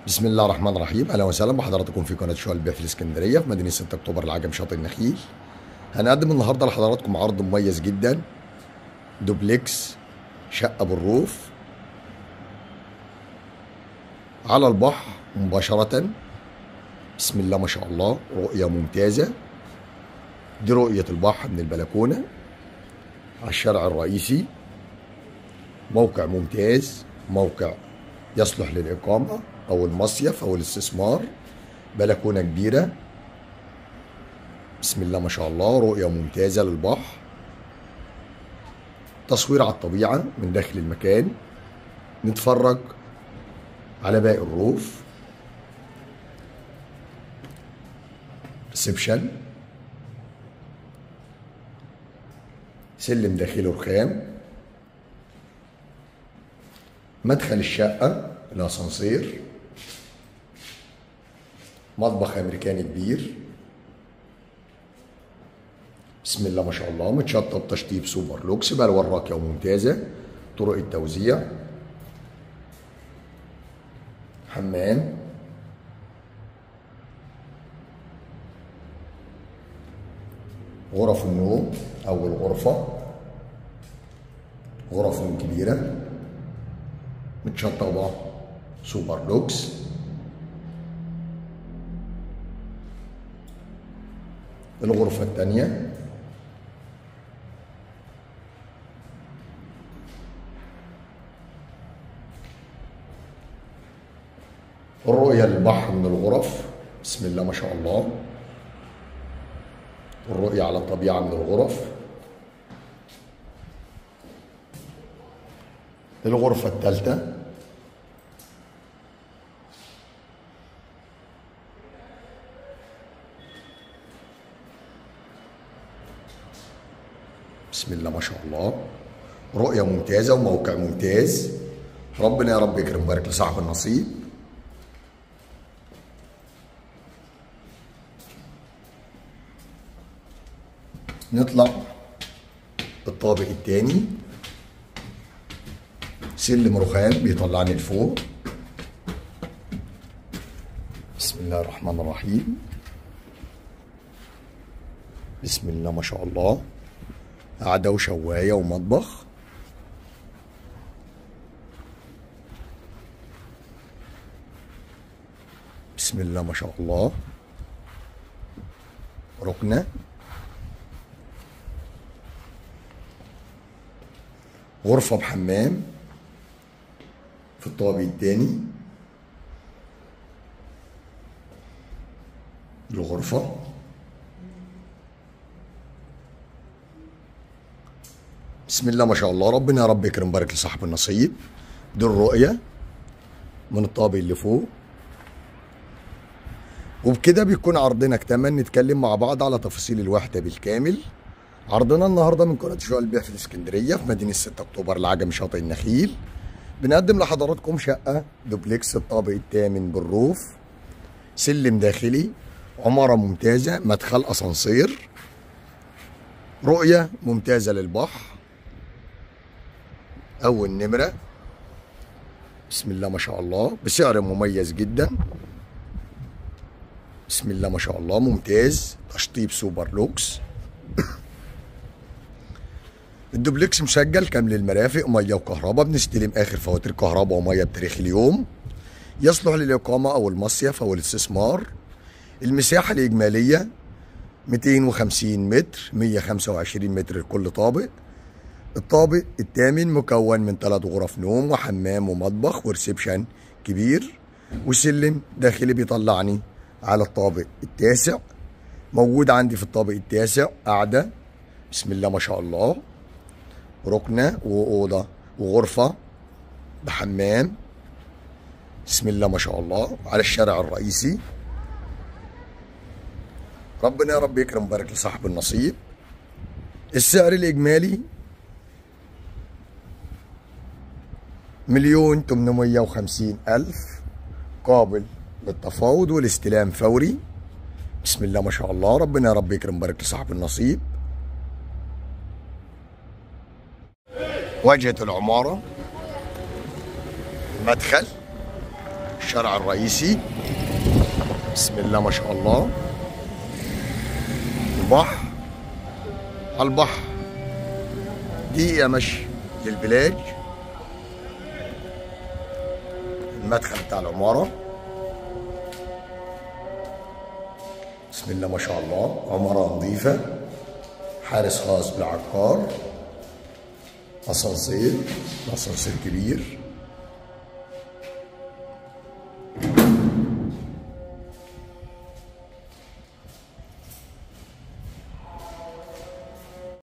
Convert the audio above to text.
بسم الله الرحمن الرحيم. اهلا وسهلا بحضراتكم في قناه شقق البيع في الاسكندريه في مدينه 6 اكتوبر العجم شاطئ النخيل. هنقدم النهارده لحضراتكم عرض مميز جدا، دوبلكس شقه بالروف على البحر مباشره. بسم الله ما شاء الله، رؤيه ممتازه. دي رؤيه البحر من البلكونه على الشارع الرئيسي. موقع ممتاز، موقع يصلح للإقامة أو المصيف أو الاستثمار. بلكونة كبيرة، بسم الله ما شاء الله، رؤية ممتازة للبحر. تصوير على الطبيعة من داخل المكان، نتفرج على باقي الروف. ريسبشن، سلم داخلي رخام، مدخل الشقة الأسانسير، مطبخ أمريكاني كبير، بسم الله ما شاء الله، متشطب تشطيب سوبر لوكس بألوان راقية وممتازة. طرق التوزيع، حمام، غرف النوم. أول غرفة غرف كبيرة متشطبة سوبر لوكس. الغرفة الثانية الرؤية للبحر من الغرف، بسم الله ما شاء الله، الرؤية على الطبيعة من الغرف. الغرفة الثالثة بسم الله ما شاء الله، رؤية ممتازة وموقع ممتاز. ربنا يا رب يكرم ويبارك لصاحب النصيب. نطلع الطابق الثاني، سلم رخام بيطلعني لفوق. بسم الله الرحمن الرحيم، بسم الله ما شاء الله، قعدة وشواية ومطبخ. بسم الله ما شاء الله، ركنة، غرفة بحمام في الطابق الثاني. الغرفة بسم الله ما شاء الله، ربنا يا رب يكرم ويبارك لصاحب النصيب. دي الرؤية من الطابق اللي فوق. وبكده بيكون عرضنا اكتمل. نتكلم مع بعض على تفاصيل الوحدة بالكامل. عرضنا النهارده من قناة شقق البيع في الاسكندرية في مدينة 6 اكتوبر العجم شاطئ النخيل. بنقدم لحضراتكم شقة دوبلكس الطابق الثامن بالروف، سلم داخلي، عمارة ممتازة، مدخل اسانسير، رؤية ممتازة للبحر. أول نمرة، بسم الله ما شاء الله، بسعر مميز جدا. بسم الله ما شاء الله، ممتاز، تشطيب سوبر لوكس. الدوبلكس مسجل كامل المرافق، ميه وكهرباء. بنستلم اخر فواتير كهرباء وميه بتاريخ اليوم. يصلح للاقامه او المصيف او الاستثمار. المساحه الاجماليه 250 متر، 125 متر لكل طابق. الطابق الثامن مكون من 3 غرف نوم وحمام ومطبخ وريسبشن كبير، وسلم داخلي بيطلعني على الطابق التاسع. موجود عندي في الطابق التاسع قاعدة، بسم الله ما شاء الله، ركنة وأوضة وغرفة بحمام، بسم الله ما شاء الله، على الشارع الرئيسي. ربنا يا رب يكرم ويبارك لصاحب النصيب. السعر الإجمالي 1,850,000، قابل للتفاوض والاستلام فوري. بسم الله ما شاء الله، ربنا يا رب يكرم ويبارك لصاحب النصيب. واجهة العمارة، مدخل، الشارع الرئيسي. بسم الله ما شاء الله. البحر على البحر، دقيقة مشي للبلاج. المدخل بتاع العمارة. بسم الله ما شاء الله. عمارة نظيفة، حارس خاص بالعقار، اسانسير كبير.